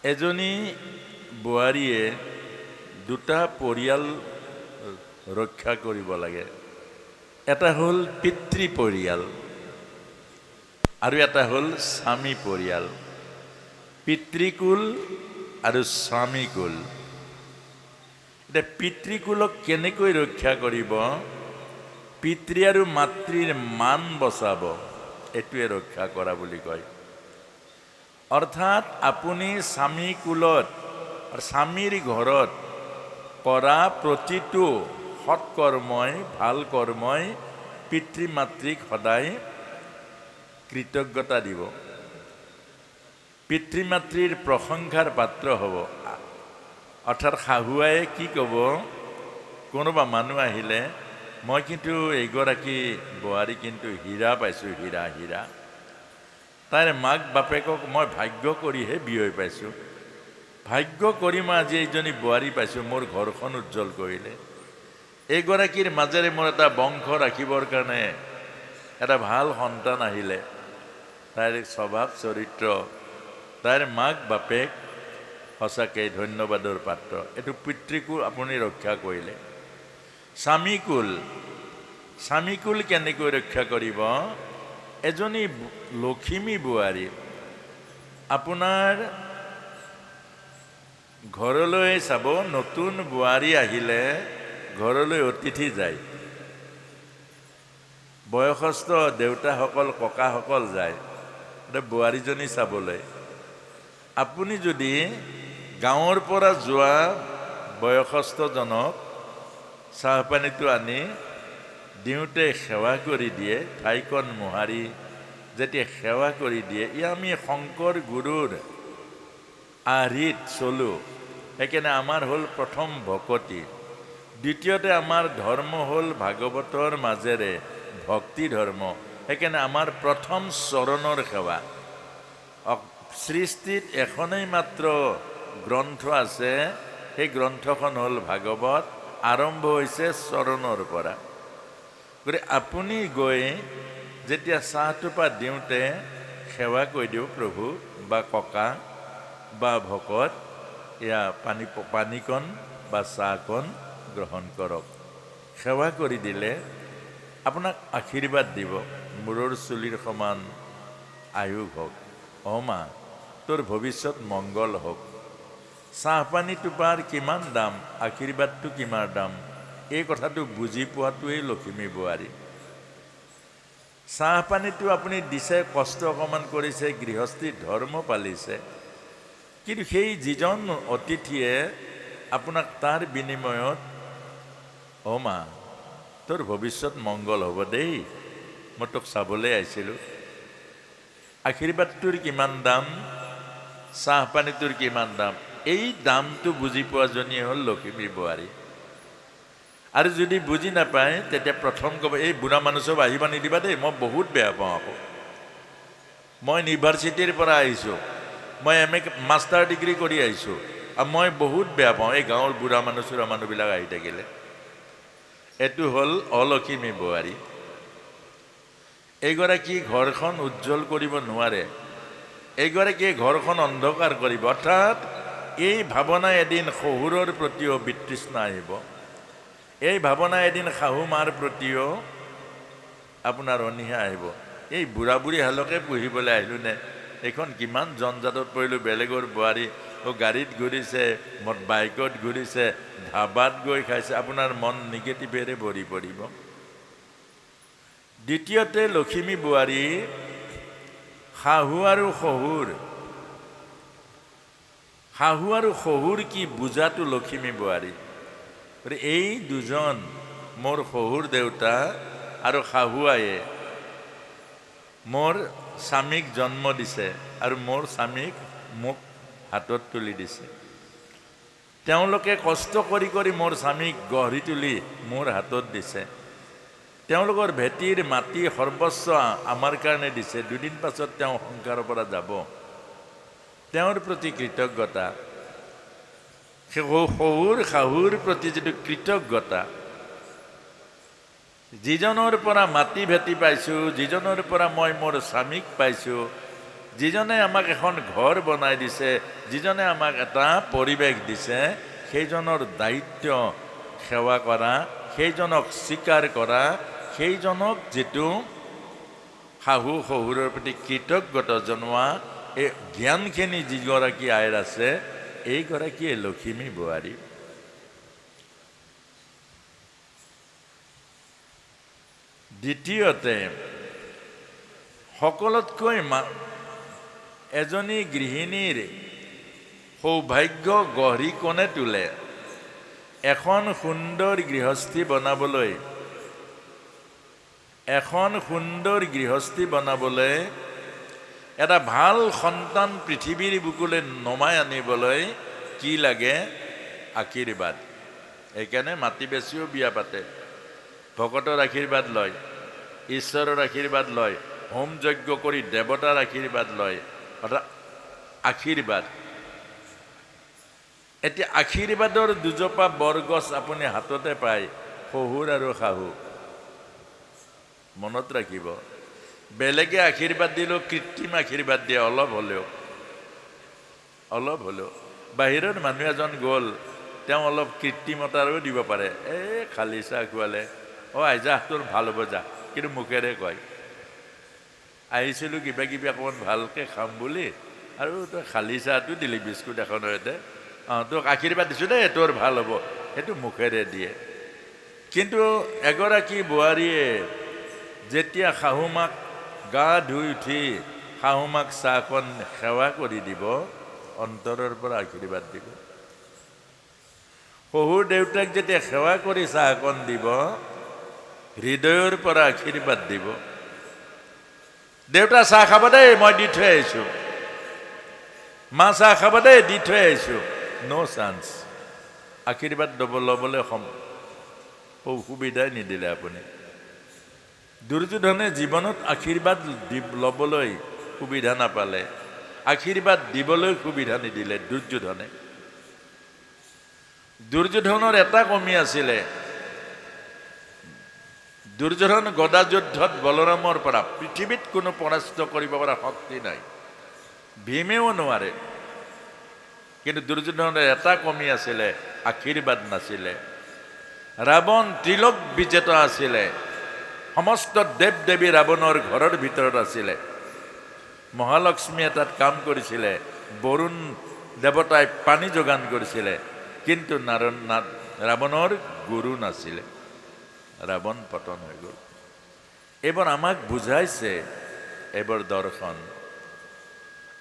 এজনী বোৱাৰীয়ে দুটা পৰিয়াল ৰক্ষা কৰিব লাগে। এটা হ'ল পিতৃ পৰিয়াল আৰু এটা হ'ল স্বামী পৰিয়াল। পিতৃকুল আৰু স্বামীকুল। এতিয়া পিতৃকুলক কেনেকৈ ৰক্ষা কৰিব? পিতৃ আৰু মাতৃৰ মান বচাব, এইটোৱে ৰক্ষা কৰা বুলি কয়। অৰ্থাৎ আপুনি স্বামীকুলত স্বামীৰ ঘৰত কৰা প্ৰতিটো সৎকৰ্মই ভাল কৰ্মই পিতৃ মাতৃক সদায় কৃতজ্ঞতা দিব, পিতৃ মাতৃৰ প্ৰশংসাৰ পাত্ৰ হ'ব। অৰ্থাৎ শাহুৱাই কি ক'ব? কোনোবা মানুহ আহিলে, মই কিন্তু এইগৰাকী বোৱাৰী কিন্তু হীৰা পাইছোঁ, হীৰা হীৰা। তাইৰ মাক বাপেকক মই ভাগ্য কৰিহে বিয়ৈ পাইছোঁ। ভাগ্য কৰি মই আজি এইজনী বোৱাৰী পাইছোঁ, মোৰ ঘৰখন উজ্জ্বল কৰিলে। এইগৰাকীৰ মাজেৰে মোৰ এটা বংশ ৰাখিবৰ কাৰণে এটা ভাল সন্তান আহিলে। তাইৰ স্বভাৱ চৰিত্ৰ, তাইৰ মাক বাপেক সঁচাকৈ ধন্যবাদৰ পাত্ৰ। এইটো পিতৃকুল আপুনি ৰক্ষা কৰিলে। স্বামীকুল, স্বামীকুল কেনেকৈ ৰক্ষা কৰিব? এজনী লখিমী বোৱাৰী আপোনাৰ ঘৰলৈ চাব, নতুন বোৱাৰী আহিলে ঘৰলৈ অতিথি যায়। বয়সস্থ দেউতাসকল ককাসকল যায় বোৱাৰীজনী চাবলৈ। আপুনি যদি গাঁৱৰ পৰা যোৱা বয়সস্থজনক চাহপানীটো আনি দিওঁতে সেৱা কৰি দিয়ে, ঠাইখন মোহাৰি যেতিয়া সেৱা কৰি দিয়ে, আমি শংকৰ গুৰুৰ আৰ্হিত চলোঁ। সেইকাৰণে আমাৰ হ'ল প্ৰথম ভকতি। দ্বিতীয়তে আমাৰ ধৰ্ম হ'ল ভাগৱতৰ মাজেৰে ভক্তি ধৰ্ম। সেইকাৰণে আমাৰ প্ৰথম চৰণৰ সেৱা। সৃষ্টিত এখনেই মাত্ৰ গ্ৰন্থ আছে, সেই গ্ৰন্থখন হ'ল ভাগৱত। আৰম্ভ হৈছে চৰণৰ পৰা। গতিকে আপুনি গৈ যেতিয়া চাহটোপা দিওঁতে সেৱা কৰি দিওঁ, প্ৰভু বা ককা বা ভকত, এয়া পানীকণ বা চাহকণ গ্ৰহণ কৰক। সেৱা কৰি দিলে আপোনাক আশীৰ্বাদ দিব, মূৰৰ চুলিৰ সমান আয়ুস হওক, মা তোৰ ভৱিষ্যত মংগল হওক। চাহপানী টোপাৰ কিমান দাম, আশীৰ্বাদটো কিমান দাম, এই কথাটো বুজি পোৱাটোৱেই লখিমী বোৱাৰী। চাহপানীটো আপুনি দিছে, কষ্ট অকণমান কৰিছে, গৃহস্থী ধৰ্ম পালিছে, কিন্তু সেই যিজন অতিথিয়ে আপোনাক তাৰ বিনিময়ত, মা তোৰ ভৱিষ্যত মংগল হ'ব দেই, মই তোক চাবলৈ আহিছিলোঁ। আশীৰ্বাদটোৰ কিমান দাম, চাহপানীটোৰ কিমান দাম, এই দামটো বুজি পোৱাজনীয়ে হ'ল লখিমী বোৱাৰী। আৰু যদি বুজি নাপায় তেতিয়া প্ৰথম ক'ব, এই বুঢ়া মানুহ চব আহিব নিদিবা দেই, মই বহুত বেয়া পাওঁ। আকৌ মই ইউনিভাৰ্চিটিৰ পৰা আহিছোঁ, মই মাষ্টাৰ ডিগ্ৰী কৰি আহিছোঁ, আৰু মই বহুত বেয়া পাওঁ এই গাঁৱৰ বুঢ়া মানুহ চুঢ়া মানুহবিলাক আহি থাকিলে। এইটো হ'ল অলখিমী বোৱাৰী। এইগৰাকী ঘৰখন উজ্জ্বল কৰিব নোৱাৰে, এইগৰাকীয়ে ঘৰখন অন্ধকাৰ কৰিব। অৰ্থাৎ এই ভাৱনা এদিন শহুৰৰ প্ৰতিও বিতৃষ্ণা আহিব, এই ভাৱনা এদিন শাহু মাৰ প্ৰতিও আপোনাৰ অনীহা আহিব। এই বুঢ়া বুঢ়ী হালকে পুহিবলৈ আহিলোঁ নে, এইখন কিমান জনজাতত পৰিলোঁ। বেলেগৰ বোৱাৰী গাড়ীত ঘূৰিছে, বাইকত ঘূৰিছে, ধাবাত গৈ খাইছে, আপোনাৰ মন নিগেটিভেৰে ভৰি পৰিব। দ্বিতীয়তে লখিমী বোৱাৰী শাহু আৰু শহুৰ, শাহু আৰু শহুৰ কি বুজাটো লখিমী বোৱাৰী। এই দুজন মোৰ শহুৰ দেউতা আৰু শাহুৱায়ে মোৰ স্বামীক জন্ম দিছে আৰু মোৰ স্বামীক মোক হাতত তুলি দিছে। তেওঁলোকে কষ্ট কৰি কৰি মোৰ স্বামীক গঢ়ি তুলি মোৰ হাতত দিছে। তেওঁলোকৰ ভেটিৰ মাটি সৰ্বস্ব আমাৰ কাৰণে দিছে। দুদিন পাছত তেওঁ সংসাৰৰ পৰা যাব। তেওঁৰ প্ৰতি কৃতজ্ঞতা, শহুৰ শাহুৰ প্ৰতি যিটো কৃতজ্ঞতা, যিজনৰ পৰা মাটি ভেটি পাইছোঁ, যিজনৰ পৰা মই মোৰ স্বামীক পাইছোঁ, যিজনে আমাক এখন ঘৰ বনাই দিছে, যিজনে আমাক এটা পৰিৱেশ দিছে, সেইজনৰ দায়িত্ব সেৱা কৰা, সেইজনক স্বীকাৰ কৰা, সেইজনক যিটো শাহু শহুৰৰ প্ৰতি কৃতজ্ঞতা জনোৱা, এই জ্ঞানখিনি যিগৰাকী আইৰ আছে, এইগৰাকীয়ে লখিমী বোৱাৰী। দ্বিতীয়তে, সকলোতকৈ এজনী গৃহিণীৰ সৌভাগ্য গঢ়ি কোনে তোলে? এখন সুন্দৰ গৃহস্থী বনাবলৈ, এটা ভাল সন্তান পৃথিৱীৰ বুকুলৈ নমাই আনিবলৈ কি লাগে? আশীৰ্বাদ। সেইকাৰণে মাটি বেছিও বিয়া পাতে, ভকতৰ আশীৰ্বাদ লয়, ঈশ্বৰৰ আশীৰ্বাদ লয়, হোম যজ্ঞ কৰি দেৱতাৰ আশীৰ্বাদ লয়, অৰ্থাৎ আশীৰ্বাদ। এতিয়া আশীৰ্বাদৰ দুজোপা বৰগছ আপুনি হাততে পায়, শহুৰ আৰু শাহু। মনত ৰাখিব, বেলেগে আশীৰ্বাদ দিলেও কৃত্ৰিম আশীৰ্বাদ দিয়ে, অলপ হ'লেও। বাহিৰত মানুহ এজন গ'ল, তেওঁ অলপ কৃত্ৰিমতাৰো দিব পাৰে। খালি চাহ খোৱালে, আইজা তোৰ ভাল হ'ব যা, কিন্তু মুখেৰে কয় আহিছিলোঁ কিবা কিবি অকণমান ভালকৈ খাম বুলি, আৰু তই খালি চাহটো দিলি বিস্কুট এখনৰ সৈতে, তোক আশীৰ্বাদ দিছোঁ দেই তোৰ ভাল হ'ব, সেইটো মুখেৰে দিয়ে। কিন্তু এগৰাকী বোৱাৰীয়ে যেতিয়া শাহুমাক গা ধুই উঠি শাহুমাক চাহকণ সেৱা কৰি দিব, অন্তৰৰ পৰা আশীৰ্বাদ দিব। শহুৰ দেউতাক যেতিয়া সেৱা কৰি চাহকণ দিব, হৃদয়ৰ পৰা আশীৰ্বাদ দিব। দেউতা চাহ খাব দেই, মই দি থৈ আহিছোঁ। মা চাহ খাব দেই, দি থৈ আহিছোঁ। ন' চান্স। আশীৰ্বাদ ল'বলৈ সুবিধাই নিদিলে আপুনি। দুৰ্যোধনে জীৱনত আশীৰ্বাদ ল'বলৈ সুবিধা নাপালে, আশীৰ্বাদ দিবলৈ সুবিধা নিদিলে দুৰ্যোধনে। দুৰ্যোধনৰ এটা কমি আছিলে, দুৰ্যোধন গদা যুদ্ধত বলৰামৰ পৰা পৃথিৱীত কোনো পৰাস্ত কৰিব পৰা শক্তি নাই, ভীমেও নোৱাৰে। কিন্তু দুৰ্যোধনৰ এটা কমি আছিলে, আশীৰ্বাদ নাছিলে। ৰাৱণ ত্ৰিলোক বিজেতা আছিলে, সমস্ত দেৱ দেৱী ৰাৱণৰ ঘৰৰ ভিতৰত আছিলে। মহালক্ষ্মীয়ে তাত কাম কৰিছিলে, বৰুণ দেৱতাই পানী যোগান কৰিছিলে, কিন্তু ৰাৱণৰ গুৰু নাছিলে। ৰাৱণ পতন হৈ গ'ল। এইবাৰ আমাক বুজাইছে, এইবাৰ দৰ্শন।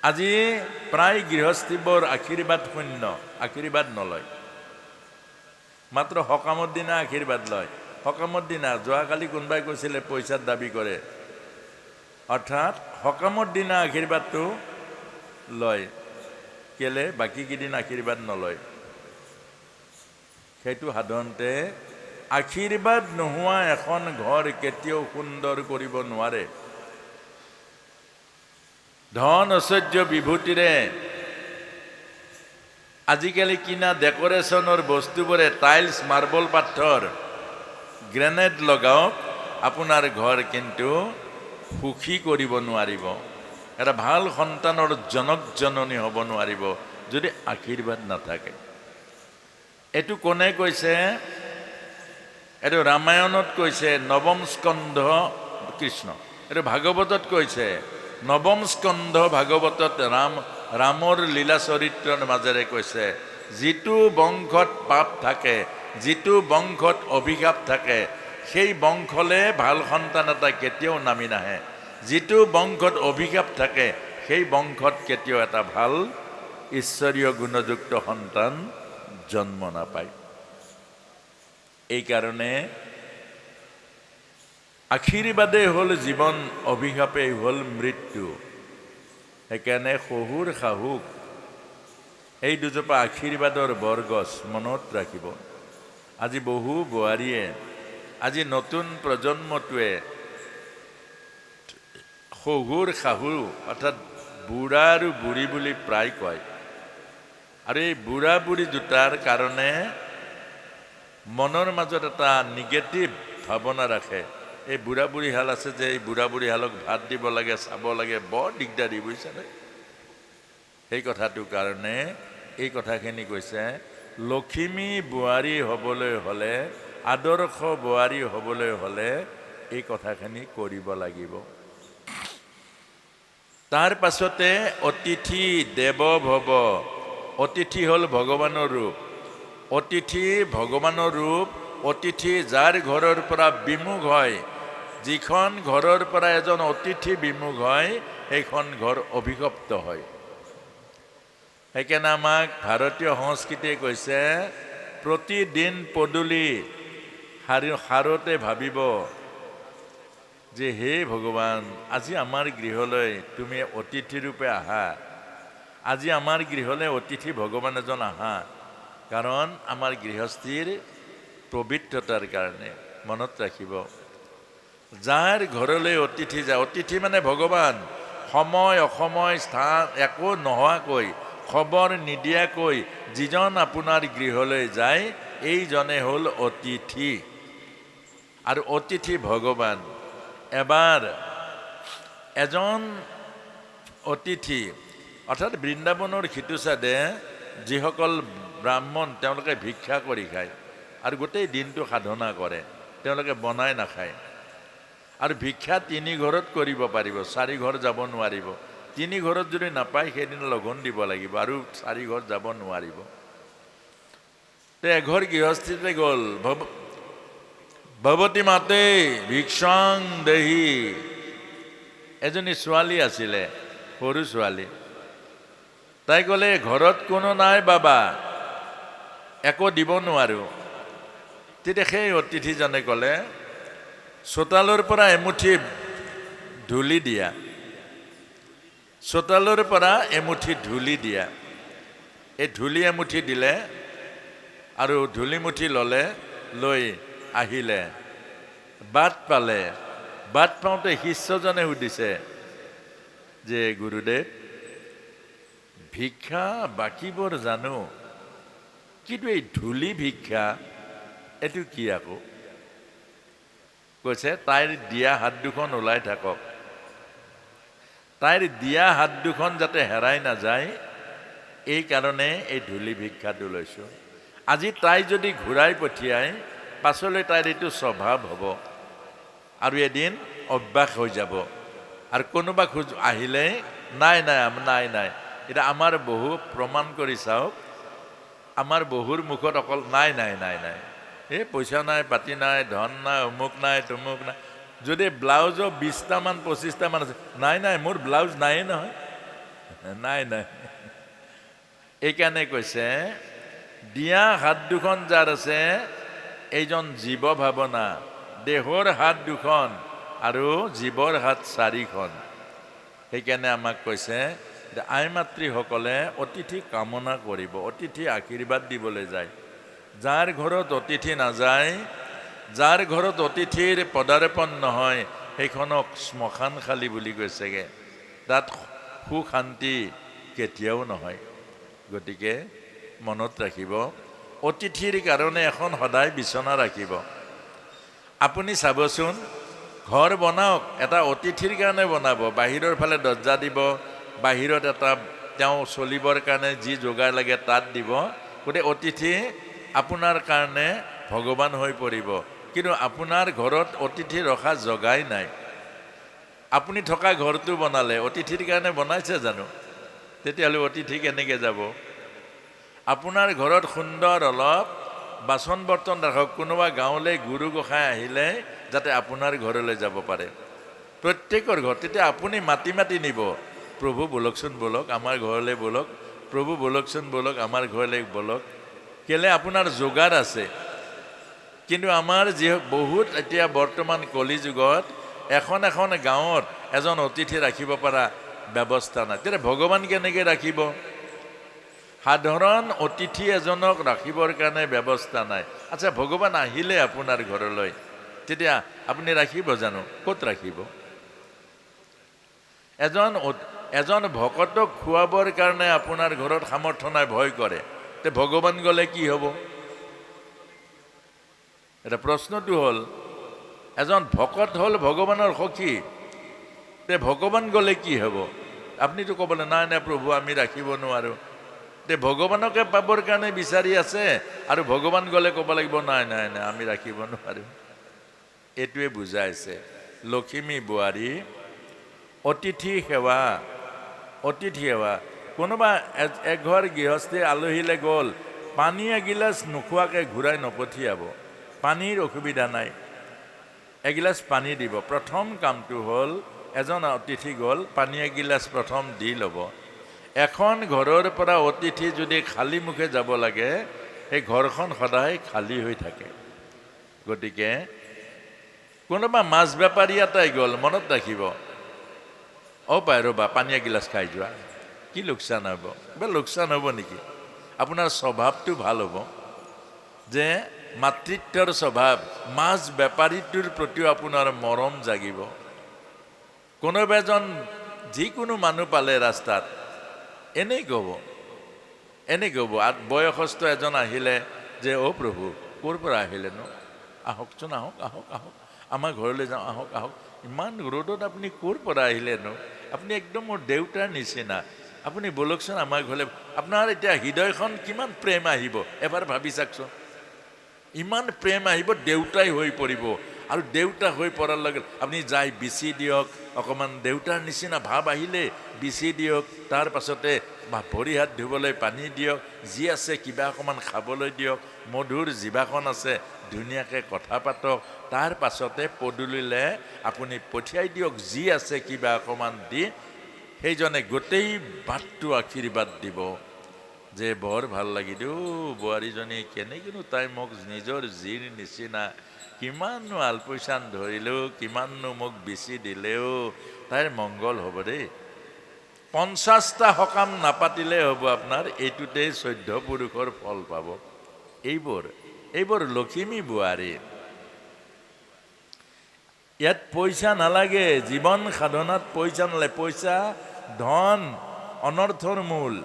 আজি প্ৰায় গৃহস্থীবোৰ আশীৰ্বাদ শূন্য, আশীৰ্বাদ নলয়, মাত্ৰ সকামৰ দিনা আশীৰ্বাদ লয়। সকামৰ দিনা, যোৱাকালি কোনোবাই কৈছিলে পইচাৰ দাবী কৰে, অৰ্থাৎ সকামৰ দিনা আশীৰ্বাদটো লয়, কেলে বাকীকেইদিন আশীৰ্বাদ নলয়। সেইটো সাধাৰণতে আশীৰ্বাদ নোহোৱা এখন ঘৰ কেতিয়াও সুন্দৰ কৰিব নোৱাৰে। ধন ঐশ্বৰ্য বিভূতিৰে আজিকালি কিনা ডেকৰেশ্যনৰ বস্তুবোৰে টাইলছ, মাৰ্বল পাথৰ, গ্ৰেনেড লগাওক, আপোনাৰ ঘৰ কিন্তু সুখী কৰিব নোৱাৰিব। এটা ভাল সন্তানৰ জনক জননী হ'ব নোৱাৰিব যদি আশীৰ্বাদ নাথাকে। এইটো কোনে কৈছে? এইটো ৰামায়ণত কৈছে, নৱম স্কন্ধ কৃষ্ণ। এইটো ভাগৱতত কৈছে, নৱম স্কন্ধ ভাগৱতত ৰামৰ লীলা চৰিত্ৰৰ মাজেৰে কৈছে, যিটো বংশত পাপ থাকে, যিটো বংশত অভিশাপ থাকে, সেই বংশলে ভাল সন্তান এটা কেতিয়াও নামি নাহে। যিটো বংশত অভিশাপ থাকে, সেই বংশত কেতিয়াও এটা ভাল ঈশ্বৰীয় গুণযুক্ত সন্তান জন্ম নাপায়। এইকাৰণে আশীৰ্বাদেই হ'ল জীৱন, অভিশাপেই হ'ল মৃত্যু। সেইকাৰণে শহুৰ শাহুক এই দুজোপা আশীৰ্বাদৰ বৰগছ মনত ৰাখিব। আজি বহু বোৱাৰীয়ে, আজি নতুন প্ৰজন্মটোৱে শহুৰ শাহু অৰ্থাৎ বুঢ়া আৰু বুঢ়ী বুলি প্ৰায় কয়। আৰু এই বুঢ়া বুঢ়ী দুটাৰ কাৰণে মনৰ মাজত এটা নিগেটিভ ভাৱনা ৰাখে। এই বুঢ়া বুঢ়ী হাল আছে যে এই বুঢ়া বুঢ়ী হালক ভাত দিব লাগে, চাব লাগে, বৰ দিগদাৰী বুজিছেনে? সেই কথাটোৰ কাৰণে এই কথাখিনি কৈছে, লখিমী বোৱাৰী হ'বলৈ হ'লে, আদৰ্শ বোৱাৰী হ'বলৈ হ'লে এই কথাখিনি কৰিব লাগিব। তাৰ পাছতে অতিথি দেৱ ভৱ। অতিথি হ'ল ভগৱানৰ ৰূপ। অতিথি ভগৱানৰ ৰূপ। অতিথি যাৰ ঘৰৰ পৰা বিমুখ হয়, যিখন ঘৰৰ পৰা এজন অতিথি বিমুখ হয় সেইখন ঘৰ অভিশপ্ত হয়। সেইকাৰণে আমাক ভাৰতীয় সংস্কৃতিয়ে কৈছে, প্ৰতিদিন পদূলি সাৰোতে ভাবিব যে হে ভগৱান, আজি আমাৰ গৃহলৈ তুমি অতিথি ৰূপে আহা। আজি আমাৰ গৃহলৈ অতিথি ভগৱান এজন আহা, কাৰণ আমাৰ গৃহস্থীৰ পবিত্ৰতাৰ কাৰণে। মনত ৰাখিব, যাৰ ঘৰলৈ অতিথি যায়, অতিথি মানে ভগৱান, সময় অসময় স্থান একো নোহোৱাকৈ, খবৰ নিদিয়াকৈ যিজন আপোনাৰ গৃহলৈ যায় এইজনে হ'ল অতিথি। আৰু অতিথি ভগৱান। এবাৰ এজন অতিথি, অৰ্থাৎ বৃন্দাবনৰ সিটোচাইডে যিসকল ব্ৰাহ্মণ তেওঁলোকে ভিক্ষা কৰি খায় আৰু গোটেই দিনটো সাধনা কৰে, তেওঁলোকে বনাই নাখায়। আৰু ভিক্ষা 3 ঘৰত কৰিব পাৰিব, 4 ঘৰ যাব নোৱাৰিব। 3 ঘৰত যদি নাপায় সেইদিনা লঘোণ দিব লাগিব আৰু 4 ঘৰ যাব নোৱাৰিব। তে এঘৰ গৃহস্থীতে গ'ল, ভৱতী মাতে ভিক্ষাং দেহি। এজনী ছোৱালী আছিলে, সৰু ছোৱালী। তাই ক'লে, ঘৰত কোনো নাই বাবা, একো দিব নোৱাৰোঁ। তেতিয়া সেই অতিথিজনে ক'লে, চোতালৰ পৰা এমুঠি ধূলি দিয়া। চোতালৰ পৰা এমুঠি ধূলি দিয়া। এই ধূলি এমুঠি দিলে আৰু ধূলিমুঠি ল'লে, লৈ আহিলে, বাট পালে। বাট পাওঁতে শিষ্যজনে সুধিছে যে গুৰুদেৱ, ভিক্ষা বাকীবোৰ জানো, কিন্তু এই ধূলি ভিক্ষা এইটো কি আকৌ? কৈছে, তাইৰ দিয়া হাত দুখন ওলাই থাকক। তাইৰ দিয়া হাত দুখন যাতে হেৰাই নাযায় এই কাৰণে এই ধূলি ভিক্ষাটো লৈছোঁ। আজি তাই যদি ঘূৰাই পঠিয়ায়, পাছলৈ তাইৰ এইটো স্বভাৱ হ'ব আৰু এদিন অভ্যাস হৈ যাব। আৰু কোনোবা আহিলে নাই নাই নাই নাই, এতিয়া আমাৰ বহু প্ৰমাণ কৰি চাওক, আমাৰ বহুৰ মুখত অকল নাই নাই নাই নাই, এই পইচা নাই, পাতি নাই, ধন নাই, অমুক নাই, তমুক নাই। যদি ব্লাউজো 20টামান 25টামান আছে, নাই নাই মোৰ ব্লাউজ নাইয়ে নহয়, নাই নাই। এইকাৰণে কৈছে, দিয়া হাত দুখন যাৰ আছে এইজন জীৱ ভাৱনা, দেহৰ হাত দুখন আৰু জীৱৰ হাত 4খন। সেইকাৰণে আমাক কৈছে যে আই মাতৃসকলে অতিথি কামনা কৰিব, অতিথি আশীৰ্বাদ দিবলৈ যায়। যাৰ ঘৰত অতিথি নাযায়, যাৰ ঘৰত অতিথিৰ পদাৰ্পণ নহয়, সেইখনক শ্মশানশালী বুলি কৈছেগৈ। তাত সুখ শান্তি কেতিয়াও নহয়। গতিকে মনত ৰাখিব, অতিথিৰ কাৰণে এখন সদায় বিচনা ৰাখিব। আপুনি চাবচোন, ঘৰ বনাওক, এটা অতিথিৰ কাৰণে বনাব, বাহিৰৰ ফালে দৰ্জা দিব, বাহিৰত এটা তেওঁ চলিবৰ কাৰণে যি যোগাৰ লাগে তাত দিব। গতিকে অতিথি আপোনাৰ কাৰণে ভগৱান হৈ পৰিব। কিন্তু আপোনাৰ ঘৰত অতিথি ৰখা জগাই নাই। আপুনি থকা ঘৰটো বনালে, অতিথিৰ কাৰণে বনাইছে জানো? তেতিয়াহ'লে অতিথি কেনেকৈ যাব? আপোনাৰ ঘৰত সুন্দৰ অলপ বাচন বৰ্তন ৰাখক, কোনোবা গাঁৱলৈ গুৰু গোসাঁই আহিলে যাতে আপোনাৰ ঘৰলৈ যাব পাৰে, প্ৰত্যেকৰ ঘৰ। তেতিয়া আপুনি মাতি মাতি নিব, প্ৰভু বলকচোন বলক আমাৰ ঘৰলৈ বলক, প্ৰভু বলকচোন বলক আমাৰ ঘৰলৈ বলক। কেলে? আপোনাৰ যোগাৰ আছে। কিন্তু আমাৰ যি বহুত এতিয়া বৰ্তমান কলি যুগত এখন এখন গাঁৱত এজন অতিথি ৰাখিব পৰা ব্যৱস্থা নাই। তেতিয়া ভগৱান কেনেকৈ ৰাখিব? সাধাৰণ অতিথি এজনক ৰাখিবৰ কাৰণে ব্যৱস্থা নাই। আচ্ছা, ভগৱান আহিলে আপোনাৰ ঘৰলৈ, তেতিয়া আপুনি ৰাখিব জানো? ক'ত ৰাখিব? এজন ভকতক খুৱাবৰ কাৰণে আপোনাৰ ঘৰত সামৰ্থ্য নাই, ভয় কৰে, তে ভগৱান গ'লে কি হ'ব? এটা প্ৰশ্নটো হ'ল, এজন ভকত হ'ল ভগৱানৰ সখী, তে ভগৱান গ'লে কি হ'ব? আপুনিতো ক'বলৈ নাই নাই প্ৰভু আমি ৰাখিব নোৱাৰোঁ। তে ভগৱানকে পাবৰ কাৰণে বিচাৰি আছে আৰু ভগৱান গ'লে ক'ব লাগিব নাই নাই নাই আমি ৰাখিব নোৱাৰোঁ। এইটোৱে বুজাইছে লখিমী বোৱাৰী অতিথি সেৱা। অতিথি সেৱা, কোনোবা এঘৰ গৃহস্থী আলহীলৈ গ'ল, পানী এগিলাচ নোখোৱাকৈ ঘূৰাই নপঠিয়াব। পানীৰ অসুবিধা নাই, এগিলাচ পানী দিব। প্ৰথম কামটো হ'ল এজন অতিথি গ'ল, পানী এগিলাচ প্ৰথম দি ল'ব। এখন ঘৰৰ পৰা অতিথি যদি খালী মুখে যাব লাগে, সেই ঘৰখন সদায় খালী হৈ থাকে। গতিকে কোনোবা মাছ বেপাৰী এটাই গ'ল, মনত ৰাখিব পাই ৰ'বা পানী এগিলাচ খাই যোৱা, কি লোকচান হ'ব? কিবা লোকচান হ'ব নেকি? আপোনাৰ স্বভাৱটো ভাল হ'ব, যে মাতৃত্বৰ স্বভাৱ, মাছ বেপাৰীটোৰ প্ৰতিও আপোনাৰ মৰম জাগিব। কোনোবা এজন যিকোনো মানুহ পালে ৰাস্তাত এনেই ক'ব, বয়সস্থ এজন আহিলে যে প্ৰভু ক'ৰ পৰা আহিলেনো? আহকচোন, আহক আহক আহক, আমাৰ ঘৰলৈ যাওঁ, আহক আহক। ইমান ৰ'দত আপুনি ক'ৰ পৰা আহিলেনো? আপুনি একদম মোৰ দেউতাৰ নিচিনা, আপুনি বলকচোন আমাৰ ঘৰলৈ। আপোনাৰ এতিয়া হৃদয়খন কিমান প্ৰেম আহিব এবাৰ ভাবি চাওকচোন। ইমান প্ৰেম আহিব, দেউতাই হৈ পৰিব। আৰু দেউতা হৈ পৰাৰ লগে আপুনি যাই বিচি দিয়ক, অকণমান দেউতাৰ নিচিনা ভাৱ আহিলে বিচি দিয়ক। তাৰ পাছতে ভৰি হাত ধুবলৈ পানী দিয়ক, যি আছে কিবা অকণমান খাবলৈ দিয়ক, মধুৰ জিভাখন আছে ধুনীয়াকৈ কথা পাতক। তাৰ পাছতে পদূলিলে আপুনি পঠিয়াই দিয়ক, যি আছে কিবা অকণমান দি। সেইজনে গোটেই বাটটো আশীৰ্বাদ দিব যে বৰ ভাল লাগিল বোৱাৰীজনী, কেনেকৈনো তাই মোক নিজৰ জীৰ নিচিনা, কিমাননো আলপৈচান ধৰিলেও, কিমাননো মোক বেছি দিলেও, তাইৰ মংগল হ'ব দেই। 50টা সকাম নাপাতিলে হ'ব আপোনাৰ, এইটোতেই 14 পুৰুষৰ ফল পাব। এইবোৰ লখিমী বোৱাৰী। ইয়াত পইচা নালাগে, জীৱন সাধনাত পইচা নালাগে। পইচা ধন অনৰ্থৰ মূল।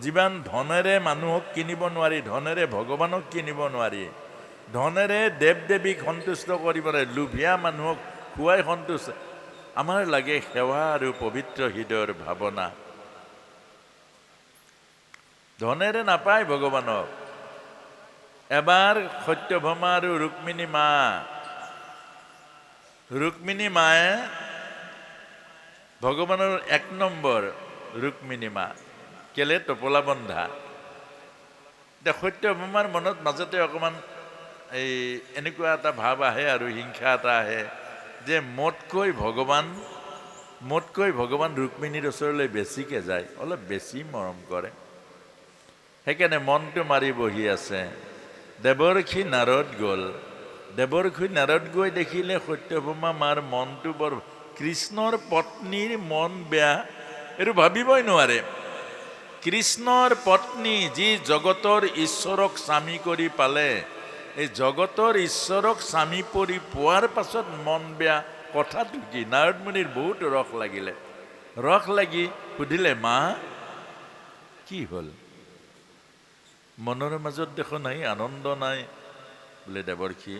যিমান ধনেৰে মানুহক কিনিব নোৱাৰি, ধনেৰে ভগৱানক কিনিব নোৱাৰি। ধনেৰে দেৱ দেৱীক সন্তুষ্ট কৰিব নোৱাৰে, লোভীয়া মানুহক খুৱাই সন্তুষ্ট। আমাৰ লাগে সেৱা আৰু পবিত্ৰ হৃদয়ৰ ভাৱনা। ধনেৰে নাপায় ভগৱানক। এবাৰ সত্যভামা আৰু ৰুক্মিণী মায়ে ভগৱানৰ 1 নম্বৰ ৰুক্মিণী মা, কেলে টোপোলা বন্ধা। এতিয়া সত্যভামাৰ মনত মাজতে অকণমান এনেকুৱা এটা ভাৱ আহে আৰু হিংসা এটা আহে যে মোতকৈ ভগৱান ৰুক্মিণীৰ ওচৰলৈ বেছিকৈ যায়, অলপ বেছি মৰম কৰে। সেইকাৰণে মনটো মাৰি বহি আছে। দেৱৰ্ষি নাৰদ গ'ল। দেৱৰ্ষি নাৰদ গৈ দেখিলে সত্যভামা মাৰ মনটো বৰ, কৃষ্ণৰ পত্নীৰ মন বেয়া, এইটো ভাবিবই নোৱাৰে। কৃষ্ণৰ পত্নী যি জগতৰ ঈশ্বৰক স্বামী কৰি পালে, এই জগতৰ ঈশ্বৰক স্বামী কৰি পোৱাৰ পাছত মন বেয়া, কথাটো কি? নাৰদ মুনিৰ বহুত ৰস লাগিলে। ৰস লাগি সুধিলে, মা কি হ'ল? মনৰ মাজত দেখোন নাই আনন্দ নাই। বোলে দেৱৰ্ষি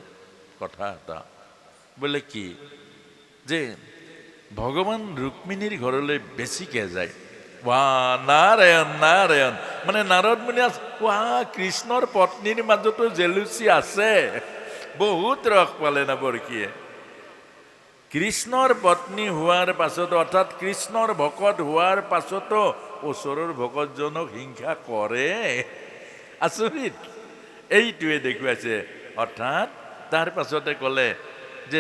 কথা এটা। বোলে কি? যে ভগৱান ৰুক্মিণীৰ ঘৰলৈ বেছিকৈ যায়। নাৰায়ণ নাৰায়ণ, মানে নাৰদ মুনি কৃষ্ণৰ পত্নীৰ মাজতো জেলুচি আছে। বহুত ৰস পালে দেৱৰ্ষিয়ে। কৃষ্ণৰ পত্নী হোৱাৰ পাছতো, অৰ্থাৎ কৃষ্ণৰ ভকত হোৱাৰ পাছতো ওচৰৰ ভকতজনক হিংসা কৰে। আচৰিত, এইটোৱে দেখুৱাইছে। অৰ্থাৎ তাৰ পাছতে ক'লে যে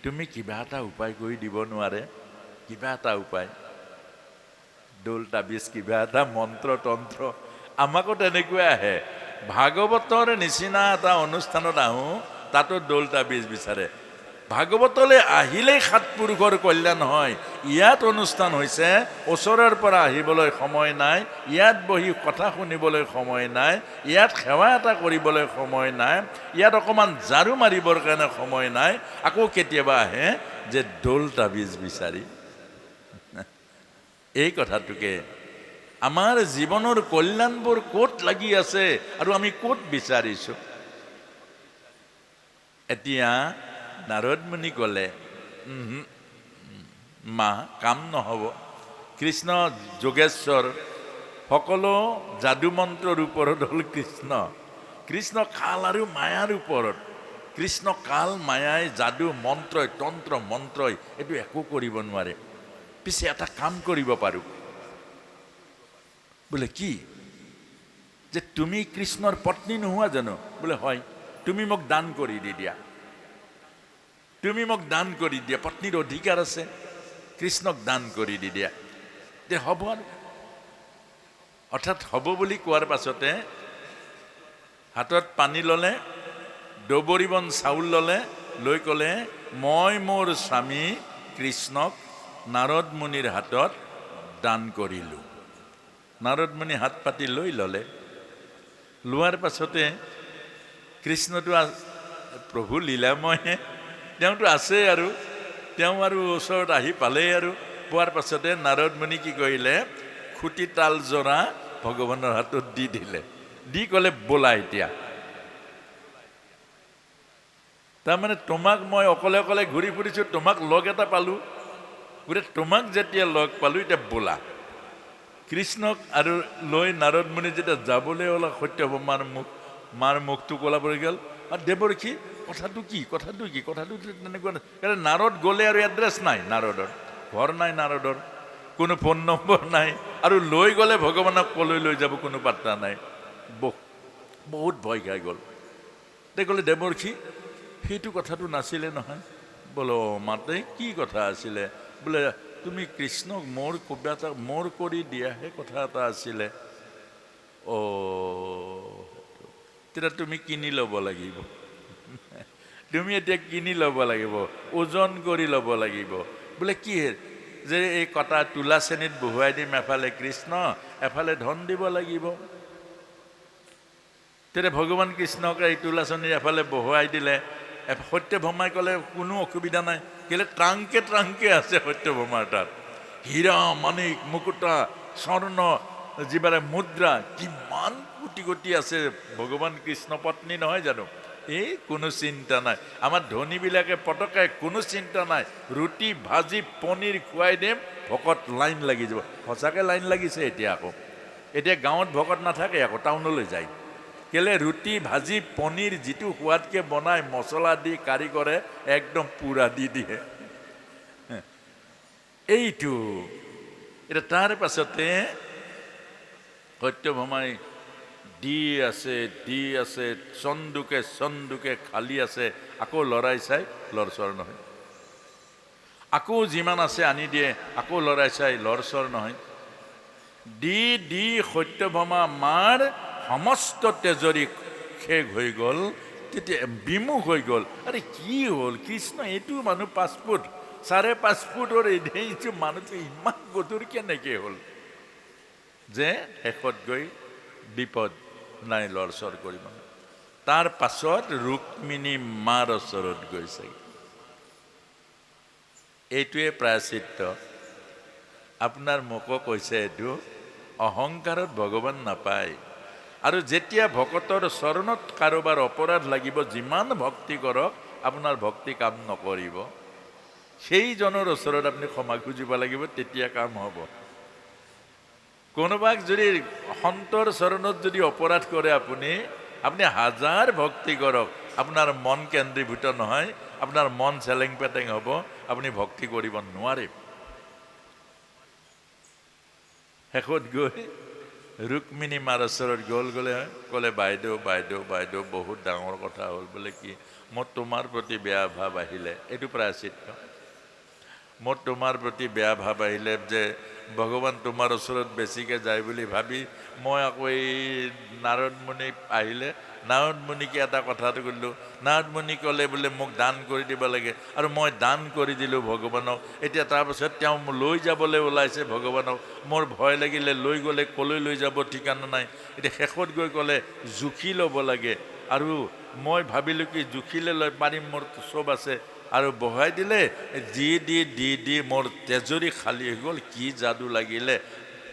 তুমি কিবা এটা উপায় কৰি দিব নোৱাৰে? কিবা এটা উপায়, দোল তাবিজ, কিবা এটা মন্ত্ৰ তন্ত্ৰ। আমাকো তেনেকৈ আহে। ভাগৱতৰ নিচিনা এটা অনুষ্ঠানত আহোঁ, তাতো দোল তাবিজ বিচাৰে। ভাগৱতলৈ আহিলেই 7 পুৰুষৰ কল্যাণ হয়। ইয়াত অনুষ্ঠান হৈছে, ওচৰৰ পৰা আহিবলৈ সময় নাই, ইয়াত বহি কথা শুনিবলৈ সময় নাই, ইয়াত সেৱা এটা কৰিবলৈ সময় নাই, ইয়াত অকণমান ঝাৰু মাৰিবৰ কাৰণে সময় নাই। আকৌ কেতিয়াবা আহে যে দোল তাবিজ বিচাৰি। এই কথাটোকে, আমাৰ জীৱনৰ কল্যাণবোৰ ক'ত লাগি আছে আৰু আমি ক'ত বিচাৰিছোঁ? এতিয়া নাৰদ মুনি ক'লে মা কাম নহ'ব। কৃষ্ণ যোগেশ্বৰ সকলো যাদু মন্ত্ৰৰ ওপৰত হ'ল কৃষ্ণ। কৃষ্ণ কাল আৰু মায়াৰ ওপৰত। কৃষ্ণ কাল মায়াই যাদু মন্ত্ৰই তন্ত্ৰ মন্ত্ৰই এইটো একো কৰিব নোৱাৰে। পিছে এটা কাম কৰিব পাৰোঁ। বোলে কি? যে তুমি কৃষ্ণৰ পত্নী নোহোৱা জানো? বোলে হয়। তুমি মোক দান কৰি দি দিয়া। তুমি মোক দান কৰি দিয়া। পত্নীৰ অধিকাৰ আছে, কৃষ্ণক দান কৰি দি দিয়া। দে হ'ব আৰু। অৰ্থাৎ হ'ব বুলি কোৱাৰ পাছতে হাতত পানী ল'লে, ডবৰিবন চাউল ল'লে, লৈ ক'লে মই মোৰ স্বামী কৃষ্ণক নাৰদ মুনিৰ হাতত দান কৰিলোঁ। নাৰদ মুনি হাত পাতি লৈ ল'লে। লোৱাৰ পাছতে কৃষ্ণটো প্ৰভু লীলাময়হে, তেওঁতো আছে আৰু তেওঁ আৰু ওচৰত আহি পালেই আৰু। পোৱাৰ পাছতে নাৰদ মুনি কি কৰিলে? খুটি তাল জৰা ভগৱানৰ হাতত দি দিলে। দি ক'লে বোলা এতিয়া। তাৰমানে তোমাক মই অকলে অকলে ঘূৰি ফুৰিছোঁ, তোমাক লগ এটা পালোঁ। গতিকে তোমাক যেতিয়া লগ পালোঁ এতিয়া বোলা। কৃষ্ণক আৰু লৈ নাৰদ মুনি যেতিয়া যাবলৈ ওলা সত্যভামাৰ মাৰ মুখটো ক'লা পৰি গ'ল। আৰু দেৱৰ্ষি কথাটো কি? কথাটো কি? কথাটো তেনেকুৱা নাৰদ গ'লে আৰু এড্ৰেছ নাই নাৰদৰ, ঘৰ নাই নাৰদৰ, কোনো ফোন নম্বৰ নাই। আৰু লৈ গ'লে ভগৱানক ক'লৈ লৈ যাব কোনো পাত্তা নাই। বহুত ভয় খাই গ'ল। তে ক'লে দেৱৰ্ষি সেইটো কথাটো নাছিলে নহয়। বোলো মাতে কি কথা আছিলে? বোলে তুমি কৃষ্ণক মোৰ কিবা এটা মোৰ কৰি দিয়াহে কথা এটা আছিলে। তেতিয়া তুমি কিনি ল'ব লাগিব। তুমি এতিয়া কিনি ল'ব লাগিব, ওজন কৰি ল'ব লাগিব। বোলে কি যে এই কটা তোলা শ্ৰেণীত বহুৱাই দিম, এফালে কৃষ্ণ এফালে ধন দিব লাগিব। তেতিয়া ভগৱান কৃষ্ণক এই তোলা শ্ৰেণীৰ এফালে বহুৱাই দিলে। সত্যভামাই ক'লে কোনো অসুবিধা নাই, কেলে ট্ৰাংকে ট্ৰাংকে আছে সত্যভামাৰ তাত। হীৰা মাণিক মুকুতা স্বৰ্ণ যিবাৰে মুদ্ৰা কিমান কোটি কোটি আছে। ভগৱান কৃষ্ণ পত্নী নহয় জানো? এই কোনো চিন্তা নাই। আমাৰ ধনীবিলাকে পটকাই কোনো চিন্তা নাই, ৰুটি ভাজি পনীৰ খুৱাই দিম, ভকত লাইন লাগি যাব। সঁচাকৈ লাইন লাগিছে এতিয়া। আকৌ এতিয়া গাঁৱত ভকত নাথাকে, আকৌ টাউনলৈ যায়। কেলে ৰুটি ভাজি পনীৰ যিটো সোৱাদকৈ বনাই মছলা দি কাৰিকৰে একদম পুৰা দি দিয়ে। এইটো এতিয়া তাৰ পাছতে সত্যভামাই দি আছে চন্দুকে খালী আছে। আকৌ লৰাই চাই লৰচৰ নহয়। আকৌ যিমান আছে আনি দিয়ে, আকৌ লৰাই চাই লৰচৰ নহয়। দি সত্যভামা মাৰ সমস্ত তেজৰি শেষ হৈ গ'ল। তেতিয়া বিমুখ হৈ গ'ল। আৰে কি হ'ল কৃষ্ণ? এইটো মানুহ 5 ফুট 5.5 ফুটৰ এইটো মানুহটো ইমান গধুৰ কেনেকৈ হ'ল যে শেষত গৈ বিপদ নাই, লৰচৰ কৰিব। তাৰ পাছত ৰুক্মিণী মাৰ ওচৰত গৈছে। এইটোৱে প্ৰায়শ্চিত্ত। আপোনাৰ মোকো কৈছে এইটো অহংকাৰত ভগৱান নাপায়। আৰু যেতিয়া ভকতৰ চৰণত কাৰোবাৰ অপৰাধ লাগিব, যিমান ভক্তি কৰক আপোনাৰ ভক্তি কাম নকৰিব। সেইজনৰ ওচৰত আপুনি ক্ষমা খুজিব লাগিব, তেতিয়া কাম হ'ব। কোনোবাক যদি সন্তৰ চৰণত যদি অপৰাধ কৰে আপুনি হাজাৰ ভক্তি কৰক, আপোনাৰ মন কেন্দ্ৰীভূত নহয়, আপোনাৰ মন চেলেং পেটেং হ'ব, আপুনি ভক্তি কৰিব নোৱাৰে। শেষত গৈ ৰুক্মিণী মাৰ ওচৰত ক'লে বাইদেউ বহুত ডাঙৰ কথা হ'ল। বোলে কি? মোৰ তোমাৰ প্ৰতি বেয়া ভাৱ আহিলে। এইটো প্ৰায়শ্চিত্ত। মোৰ তোমাৰ প্ৰতি বেয়া ভাৱ আহিলে যে ভগৱান তোমাৰ ওচৰত বেছিকৈ যায় বুলি ভাবি মই আকৌ এই নাৰদ মুনি আহিলে, নাৰদ মুনিকে এটা কথাটো ক'লোঁ। নাৰদ মুনি ক'লে বোলে মোক দান কৰি দিব লাগে, আৰু মই দান কৰি দিলোঁ ভগৱানক। এতিয়া তাৰপাছত তেওঁ লৈ যাবলৈ ওলাইছে ভগৱানক। মোৰ ভয় লাগিলে, লৈ গ'লে ক'লৈ লৈ যাব ঠিকানা নাই। এতিয়া শেষত গৈ ক'লে জুখি ল'ব লাগে, আৰু মই ভাবিলোঁ কি জুখিলে লৈ পাৰিম, মোৰ চব আছে। আৰু বহাই দিলে, দি মোৰ তেজৰি খালী হৈ গ'ল। কি যাদু লাগিলে,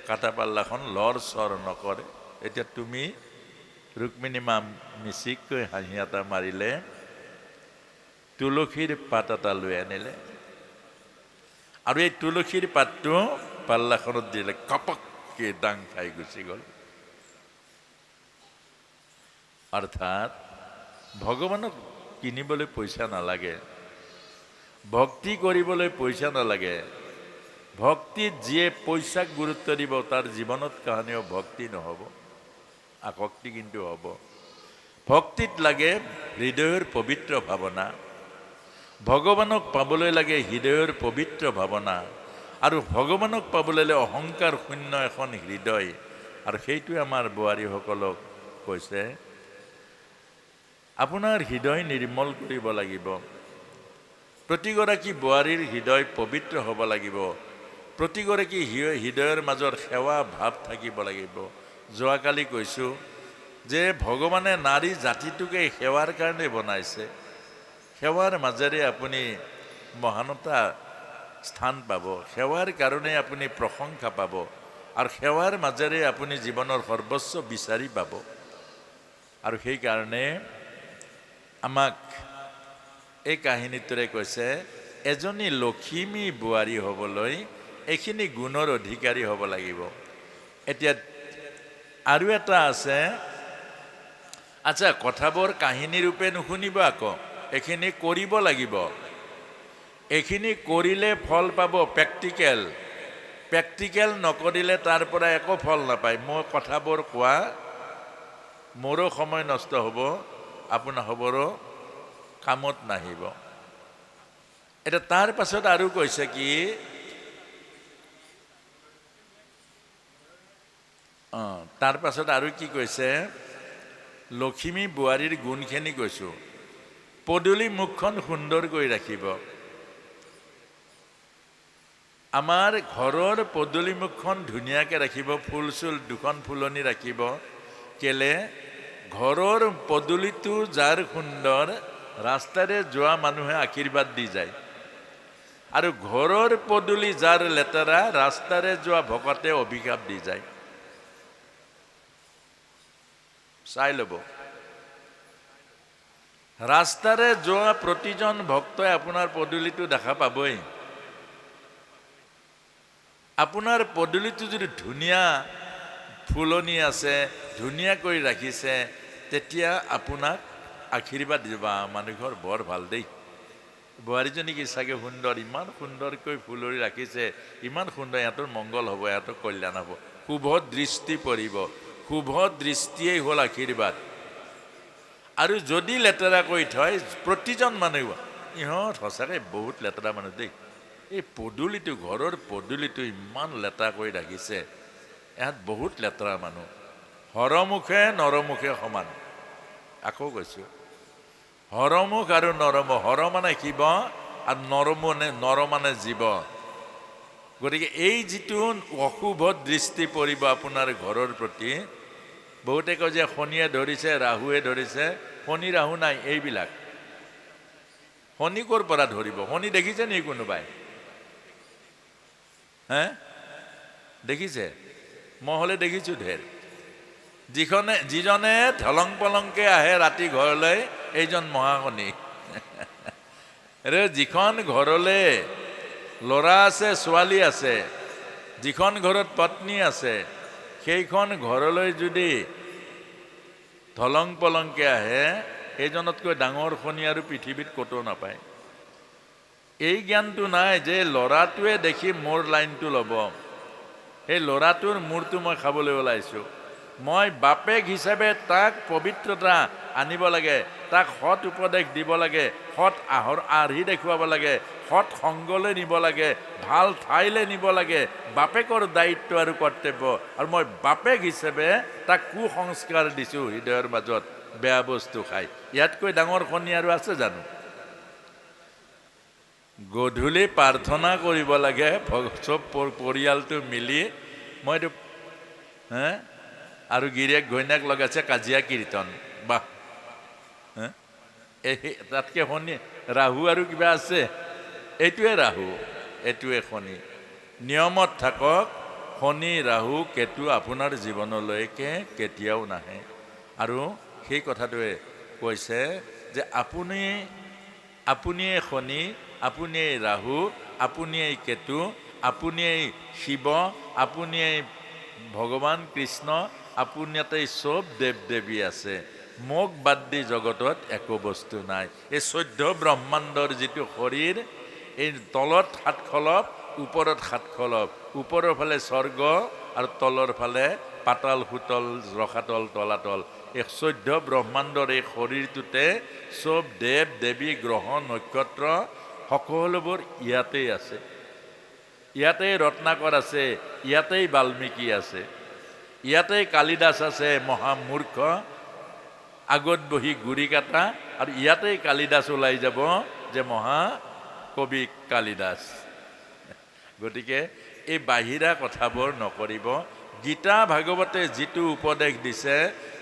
কাটা পাল্লাখন লৰ চৰ নকৰে। এতিয়া তুমি ৰুক্মিণী মা মিচিককৈ হাঁহি এটা মাৰিলে, তুলসীৰ পাত এটা লৈ আনিলে আৰু এই তুলসীৰ পাতটো পাল্লাখনত দিলে, কপককে দাং খাই গুচি গ'ল। অৰ্থাৎ ভগৱানক কিনিবলৈ পইচা নালাগে, ভক্তি কৰিবলৈ পইচা নালাগে। ভক্তিত যিয়ে পইচাক গুৰুত্ব দিব তাৰ জীৱনত কাহানিও ভক্তি নহ'ব, আসক্তি কিন্তু হ'ব। ভক্তিত লাগে হৃদয়ৰ পবিত্ৰ ভাৱনা, ভগৱানক পাবলৈ লাগে হৃদয়ৰ পবিত্ৰ ভাৱনা, আৰু ভগৱানক পাবলৈ অহংকাৰ শূন্য এখন হৃদয়। আৰু সেইটোৱে আমাৰ বোৱাৰীসকলক কৈছে, আপোনাৰ হৃদয় নিৰ্মল কৰিব লাগিব। প্ৰতিগৰাকী বোৱাৰীৰ হৃদয় পবিত্ৰ হ'ব লাগিব, প্ৰতিগৰাকী হৃদয়ৰ মাজত সেৱা ভাৱ থাকিব লাগিব। যোৱাকালি কৈছোঁ যে ভগৱানে নাৰী জাতিটোকে সেৱাৰ কাৰণে বনাইছে। সেৱাৰ মাজেৰে আপুনি মহানতা স্থান পাব, সেৱাৰ কাৰণে আপুনি প্ৰশংসা পাব, আৰু সেৱাৰ মাজেৰে আপুনি জীৱনৰ সৰ্বস্ব বিচাৰি পাব। আৰু সেইকাৰণে আমাক এই কাহিনীটোৰে কৈছে, এজনী লখিমী বোৱাৰী হ'বলৈ এইখিনি গুণৰ অধিকাৰী হ'ব লাগিব। এতিয়া আৰু এটা আছে, আচ্ছা কথাবোৰ কাহিনী ৰূপে নুশুনিব, আকৌ এইখিনি কৰিব লাগিব। এইখিনি কৰিলে ফল পাব, প্ৰেক্টিকেল। প্ৰেক্টিকেল নকৰিলে তাৰ পৰা একো ফল নাপায়। মই কথাবোৰ কোৱা, মোৰো সময় নষ্ট হ'ব, আপোনাৰবোৰো কামত নাহিব। এতিয়া তাৰ পাছত আৰু কৈছে কি, তাৰ পাছত আৰু কি কৈছে, লখিমী বোৱাৰীৰ গুণখিনি কৈছোঁ। পদূলি মুখখন সুন্দৰ কৰি ৰাখিব। আমাৰ ঘৰৰ পদূলি মুখখন ধুনীয়াকৈ ৰাখিব, ফুল চুল দুখন ফুলনি ৰাখিব। কেলে, ঘৰৰ পদূলিটো যাৰ সুন্দৰ, ৰাস্তাৰে যোৱা মানুহে আশীৰ্বাদ দি যায়, আৰু ঘৰৰ পদূলি যাৰ লেতেৰা, ৰাস্তাৰে যোৱা ভকতে অভিশাপ দি যায়। চাই ল'ব, ৰাস্তাৰে যোৱা প্ৰতিজন ভক্তই আপোনাৰ পদূলিটো দেখা পাবই। আপোনাৰ পদূলিটো যদি ধুনীয়া ফুলনি আছে, ধুনীয়া কৰি ৰাখিছে, তেতিয়া আপোনাক আশীৰ্বাদ দিব, মানুহঘৰ বৰ ভাল দেই, বোৱাৰীজনী কি চাগে সুন্দৰ, ইমান সুন্দৰকৈ ফুলনি ৰাখিছে, ইমান সুন্দৰ, ইহঁতৰ মংগল হ'ব, ইহঁতৰ কল্যাণ হ'ব, শুভ দৃষ্টি পৰিব। শুভ দৃষ্টিয়েই হ'ল আশীৰ্বাদ। আৰু যদি লেতেৰা কৰি থয়, প্ৰতিজন মানুহ, ইহঁত সঁচাকৈ বহুত লেতেৰা মানুহ দেই, এই পদূলিটো, ঘৰৰ পদূলিটো ইমান লেতেৰা কৰি ৰাখিছে, ইহঁত বহুত লেতেৰা মানুহ। হৰমুখে নৰমুখে সমান। আকৌ কৈছোঁ, হৰমুখ আৰু নৰমুখ, হৰ মানে শিৱ আৰু নৰ মানে জীৱ। গতিকে এই যিটো অশুভ দৃষ্টি পৰিব আপোনাৰ ঘৰৰ প্ৰতি, বহুতে কয় যে শনিয়ে ধৰিছে, ৰাহুৱে ধৰিছে, শনি ৰাহু নাই এইবিলাক। শনি ক'ৰ পৰা ধৰিব? শনি দেখিছে নেকি কোনোবাই? হে দেখিছে? মই হ'লে দেখিছোঁ ঢেৰ। যিজনে ধলং পলংকে আহে ৰাতি ঘৰলৈ, এইজন মহাশনি। যিখন ঘৰলৈ ল'ৰা আছে, ছোৱালী আছে, যিখন ঘৰত পত্নী আছে, সেইখন ঘৰলৈ যদি ধলং পলংকে আহে, এইজনতকৈ ডাঙৰ শনি আৰু পৃথিৱীত ক'তো নাপায়। এই জ্ঞানটো নাই যে ল'ৰাটোৱে দেখি মোৰ লাইনটো ল'ব, সেই ল'ৰাটোৰ মূৰটো মই খাবলৈ ওলাইছোঁ। মই বাপেক হিচাপে তাক পবিত্ৰতা আনিব লাগে, তাক সৎ উপদেশ দিব লাগে, সৎ আৰ্হি দেখুৱাব লাগে, সৎ সংগলৈ নিব লাগে, ভাল ঠাইলৈ নিব লাগে। বাপেকৰ দায়িত্ব আৰু কৰ্তব্য। আৰু মই বাপেক হিচাপে তাক কুসংস্কাৰ দিছোঁ, হৃদয়ৰ মাজত বেয়া বস্তু খাই। ইয়াতকৈ ডাঙৰ শনি আৰু আছে জানো? গধূলি প্ৰাৰ্থনা কৰিব লাগে, চব পৰিয়ালটো মিলি। মইতো আৰু গিৰিয়েক ঘৈণীয়েক লগাইছে কাজিয়া কীৰ্তন, বাহ, তাতকৈ শনি ৰাহু আৰু কিবা আছে? এইটোৱে ৰাহু, এইটোৱে শনি। নিয়মত থাকক, শনি ৰাহু কেতু আপোনাৰ জীৱনলৈকে কেতিয়াও নাহে। আৰু সেই কথাটোৱে কৈছে যে আপুনি আপুনিয়েই শনি, আপুনিয়েই ৰাহু, আপুনিয়েই কেতু, আপুনিয়েই শিৱ, আপুনিয়েই ভগৱান কৃষ্ণ, আপোনাতেই চব দেৱ দেৱী আছে। মোক বাদ দি জগতত একো বস্তু নাই। এই 14 ব্ৰহ্মাণ্ডৰ যিটো শৰীৰ, এই তলত 7 খলপ, ওপৰত 7 খলপ, ওপৰৰ ফালে স্বৰ্গ আৰু তলৰ ফালে পাতাল, সুতল, ৰসাতল, তলাতল। এই 14 ব্ৰহ্মাণ্ডৰ এই শৰীৰটোতে চব দেৱ দেৱী, গ্ৰহ নক্ষত্ৰ সকলোবোৰ ইয়াতেই আছে। ইয়াতেই ৰত্নাকৰ আছে, ইয়াতেই বাল্মীকি আছে, ইয়াতেই কালিদাস আছে, মহামূৰ্খ আগত বহি গুৰি কাটা, আৰু ইয়াতেই কালিদাস ওলাই যাব যে মহাকবি কালিদাস। গতিকে এই বাহিৰা কথাবোৰ নকৰিব। গীতা ভাগৱতে যিটো উপদেশ দিছে,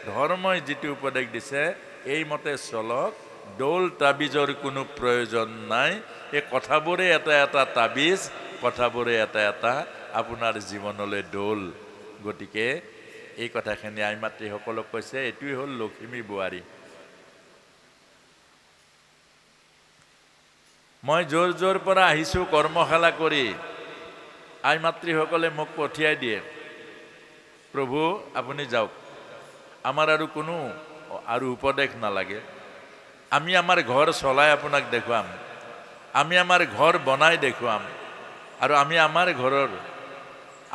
ধৰ্মই যিটো উপদেশ দিছে, এইমতে চলক। দৌল তাবিজৰ কোনো প্ৰয়োজন নাই। এই কথাবোৰে এটা এটা তাবিজ, কথাবোৰে এটা এটা আপোনাৰ জীৱনলৈ দৌল। গতিকে এই কথাখিনি আই মাতৃসকলক কৈছে। এইটোৱেই হ'ল লখিমী বোৱাৰী। মই য'ৰ য'ৰ পৰা আহিছোঁ কৰ্মশালা কৰি, আই মাতৃসকলে মোক পঠিয়াই দিয়ে, প্ৰভু আপুনি যাওক, আমাৰ আৰু কোনো আৰু উপদেশ নালাগে। আমি আমাৰ ঘৰ চলাই আপোনাক দেখুৱাম, আমি আমাৰ ঘৰ বনাই দেখুৱাম, আৰু আমি আমাৰ ঘৰৰ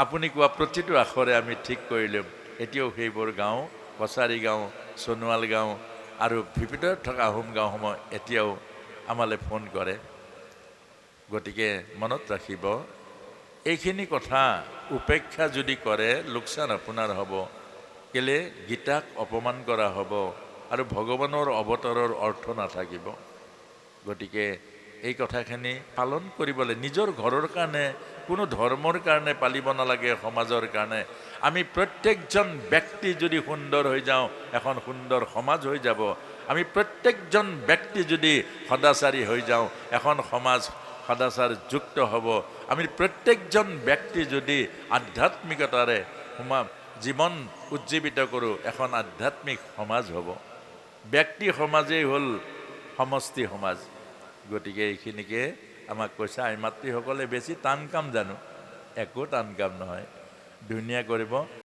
আপুনি কোৱা প্ৰতিটো আখৰে আমি ঠিক কৰি ল'ম। এতিয়াও সেইবোৰ গাঁও, কছাৰী গাঁও, সোণোৱাল গাঁও আৰু ভিতৰত থকা আহোম গাঁওসমূহ এতিয়াও আমালৈ ফোন কৰে। গতিকে মনত ৰাখিব, এইখিনি কথা উপেক্ষা যদি কৰে লোকচান আপোনাৰ হ'ব। কেলে গীতাক অপমান কৰা হ'ব আৰু ভগৱানৰ অৱতাৰৰ অৰ্থ নাথাকিব। গতিকে এই কথাখিনি পালন কৰিবলৈ নিজৰ ঘৰৰ কাৰণে, কোনো ধৰ্মৰ কাৰণে পালিব নালাগে, সমাজৰ কাৰণে। আমি প্ৰত্যেকজন ব্যক্তি যদি সুন্দৰ হৈ যাওঁ, এখন সুন্দৰ সমাজ হৈ যাব। আমি প্ৰত্যেকজন ব্যক্তি যদি সদাচাৰী হৈ যাওঁ, এখন সমাজ সদাচাৰযুক্ত হ'ব। আমি প্ৰত্যেকজন ব্যক্তি যদি আধ্যাত্মিকতাৰে জীৱন উজ্জীৱিত কৰোঁ, এখন আধ্যাত্মিক সমাজ হ'ব। ব্যক্তি সমাজেই হ'ল সমষ্টি সমাজ। গতিকে এইখিনিকে আমাক কৈছে আই মাতৃসকলে। বেছি টান কাম জানো? একো টান কাম নহয়, ধুনীয়া কৰিব।